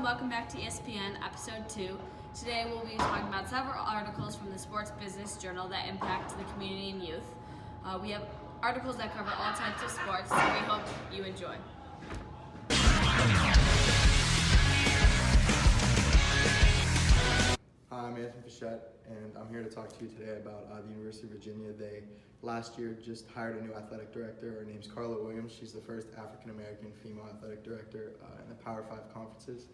welcome back to ESPN Episode 2. Today we'll be talking about several articles from the Sports Business Journal that impact the community and youth. We have articles that cover all types of sports, so we hope you enjoy. Hi, I'm Anthony Fichette, and I'm here to talk to you today about the University of Virginia. They last year just hired a new athletic director. Her name's Carla Williams. She's the first African-American female athletic director in the Power 5 conferences.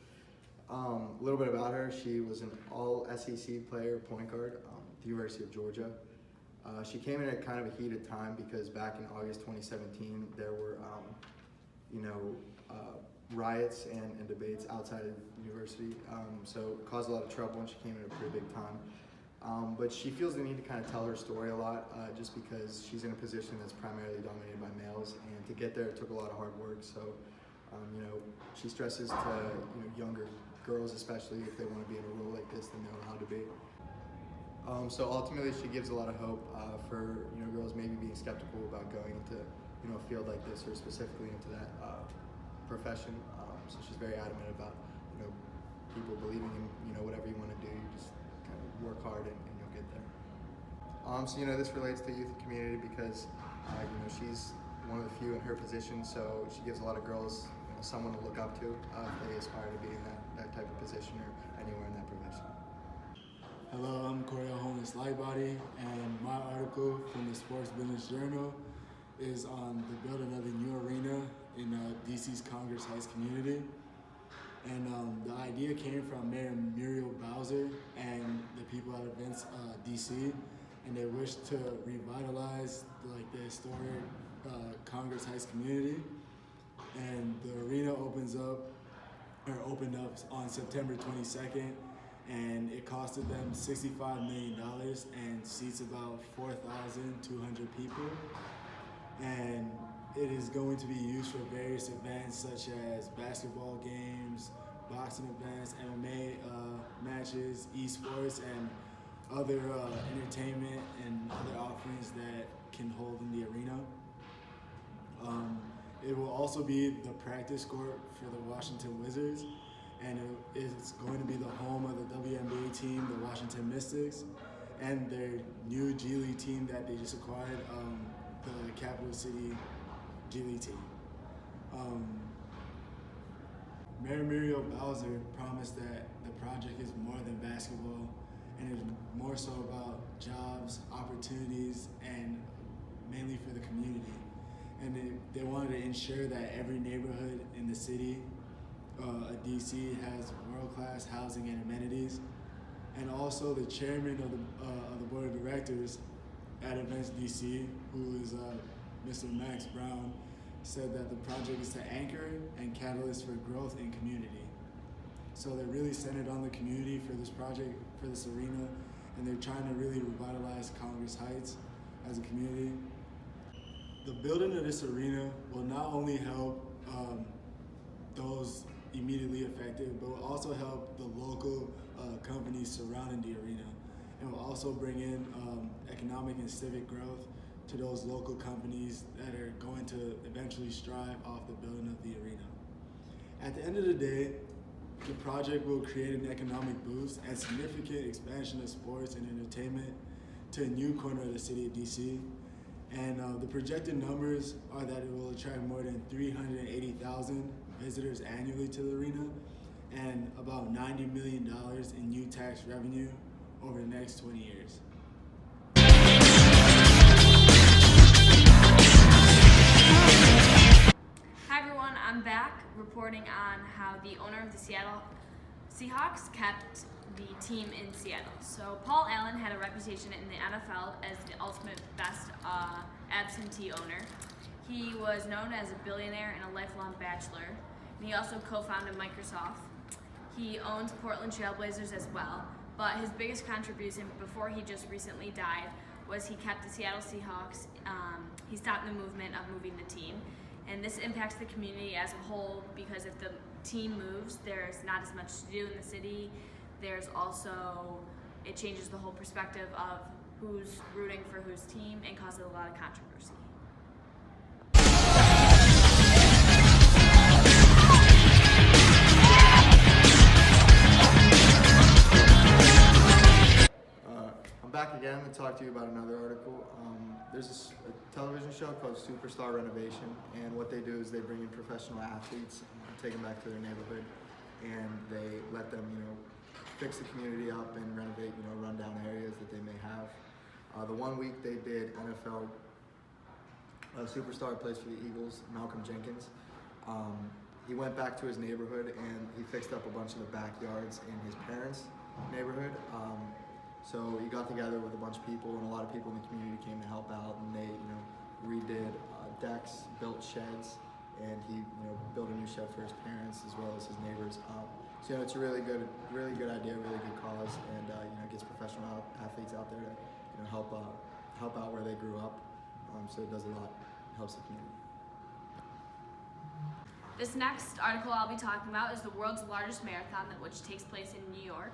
A little bit about her: she was an all-SEC player, point guard at the University of Georgia. She came in at kind of a heated time because back in August 2017, there were riots and debates outside of the university, so it caused a lot of trouble, and she came in at a pretty big time. But she feels the need to kind of tell her story a lot, just because she's in a position that's primarily dominated by males, and to get there it took a lot of hard work. So, she stresses to younger girls, especially if they want to be in a role like this, then they'll know how to be. So ultimately, she gives a lot of hope for girls maybe being skeptical about going into a field like this, or specifically into that profession. So she's very adamant about people believing in whatever you want to do. You just kind of work hard and you'll get there. So this relates to youth and community because she's one of the few in her position. So she gives a lot of girls someone to look up to if they aspire to be in that type of position or anywhere in that profession. Hello, I'm Cordell Holmes Lightbody, and my article from the Sports Business Journal is on the building of the new arena in DC's Congress Heights community. And the idea came from Mayor Muriel Bowser and the people at Events DC, and they wish to revitalize the historic Congress Heights community. And the arena opened up on September 22nd, and it costed them $65 million and seats about 4,200 people. And it is going to be used for various events such as basketball games, boxing events, MMA matches, esports, and other entertainment and other offerings that can hold in the arena. It will also be the practice court for the Washington Wizards, and it's going to be the home of the WNBA team, the Washington Mystics, and their new G League team that they just acquired, the Capital City G League team. Mayor Muriel Bowser promised that the project is more than basketball, and it's more so about jobs, opportunities, and mainly for the community. And they wanted to ensure that every neighborhood in the city of DC has world-class housing and amenities. And also the chairman of the board of directors at Events DC, who is Mr. Max Brown, said that the project is to anchor and catalyst for growth in community. So they're really centered on the community for this project, for this arena, and they're trying to really revitalize Congress Heights as a community. The building of this arena will not only help those immediately affected, but will also help the local companies surrounding the arena, and will also bring in economic and civic growth to those local companies that are going to eventually strive off the building of the arena. At the end of the day, the project will create an economic boost and significant expansion of sports and entertainment to a new corner of the city of DC. And the projected numbers are that it will attract more than 380,000 visitors annually to the arena, and about $90 million in new tax revenue over the next 20 years. Hi everyone, I'm back reporting on how the owner of the Seattle Seahawks kept the team in Seattle. So Paul Allen had a reputation in the NFL as the ultimate best absentee owner. He was known as a billionaire and a lifelong bachelor, and he also co-founded Microsoft. He owns Portland Trailblazers as well, but his biggest contribution before he just recently died was he kept the Seattle Seahawks. He stopped the movement of moving the team, and this impacts the community as a whole because if the team moves, there's not as much to do in the city. There's also, it changes the whole perspective of who's rooting for whose team and causes a lot of controversy. to talk to you about another article. There's a television show called Superstar Renovation, and what they do is they bring in professional athletes, take them back to their neighborhood, and they let them, fix the community up and renovate, rundown areas that they may have. The 1 week they did NFL superstar plays for the Eagles, Malcolm Jenkins. He went back to his neighborhood and he fixed up a bunch of the backyards in his parents' neighborhood. So he got together with a bunch of people, and a lot of people in the community came to help out, and they, redid decks, built sheds, and he, built a new shed for his parents as well as his neighbors. So it's a really good idea, really good cause, and gets professional athletes out there to, help out where they grew up. So it does a lot, helps the community. This next article I'll be talking about is the world's largest marathon, which takes place in New York.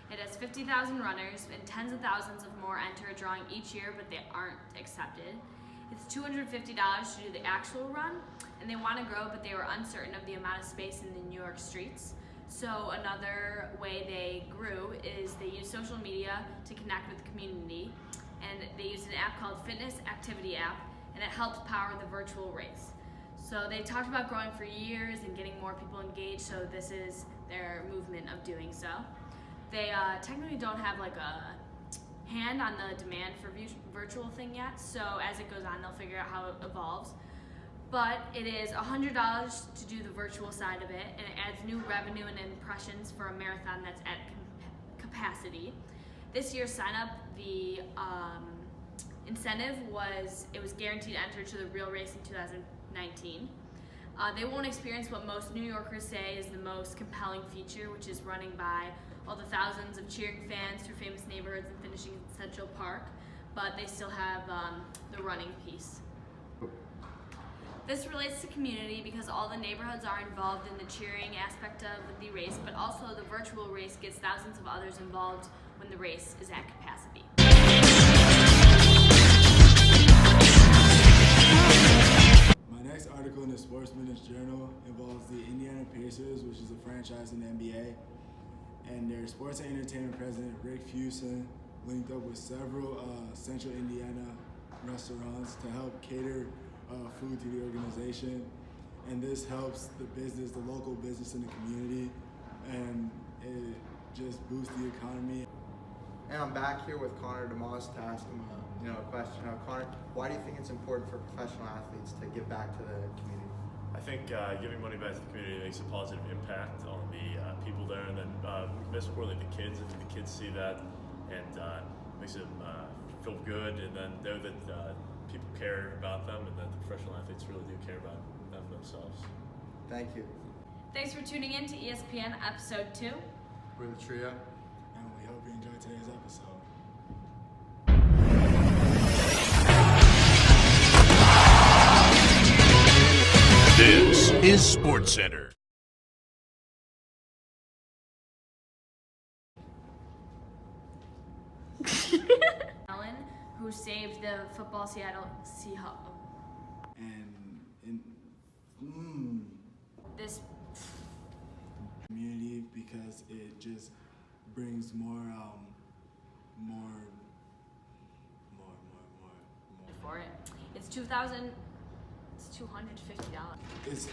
It has 50,000 runners, and tens of thousands of more enter a drawing each year, but they aren't accepted. It's $250 to do the actual run, and they want to grow, but they were uncertain of the amount of space in the New York streets. So another way they grew is they use social media to connect with the community, and they used an app called Fitness Activity App, and it helps power the virtual race. So they talked about growing for years and getting more people engaged, so this is their movement of doing so. They technically don't have like a hand on the demand for virtual thing yet, so as it goes on they'll figure out how it evolves. But it is $100 to do the virtual side of it, and it adds new revenue and impressions for a marathon that's at capacity. This year's sign up, the incentive was guaranteed to enter to the real race in 2019. They won't experience what most New Yorkers say is the most compelling feature, which is running by all the thousands of cheering fans through famous neighborhoods and finishing in Central Park, but they still have the running piece. This relates to community because all the neighborhoods are involved in the cheering aspect of the race, but also the virtual race gets thousands of others involved when the race is at capacity. My next article in the Sports Minutes Journal involves the Indiana Pacers, which is a franchise in the NBA, and their sports and entertainment president, Rick Fuson, linked up with several central Indiana restaurants to help cater food to the organization. And this helps the local business in the community, and it just boosts the economy. And I'm back here with Connor DeMoss to ask him a question. Connor, why do you think it's important for professional athletes to give back to the community? I think giving money back to the community makes a positive impact on the people there, and then most importantly the kids. I think the kids see that, and makes them feel good, and then know that people care about them, and that the professional athletes really do care about them themselves. Thank you. Thanks for tuning in to ESPN Episode 2. We're the trio. And we hope you enjoyed today's episode. This is SportsCenter. Allen, who saved the football Seattle Seahawks. And This community, because it just brings more for it. It's $250. It's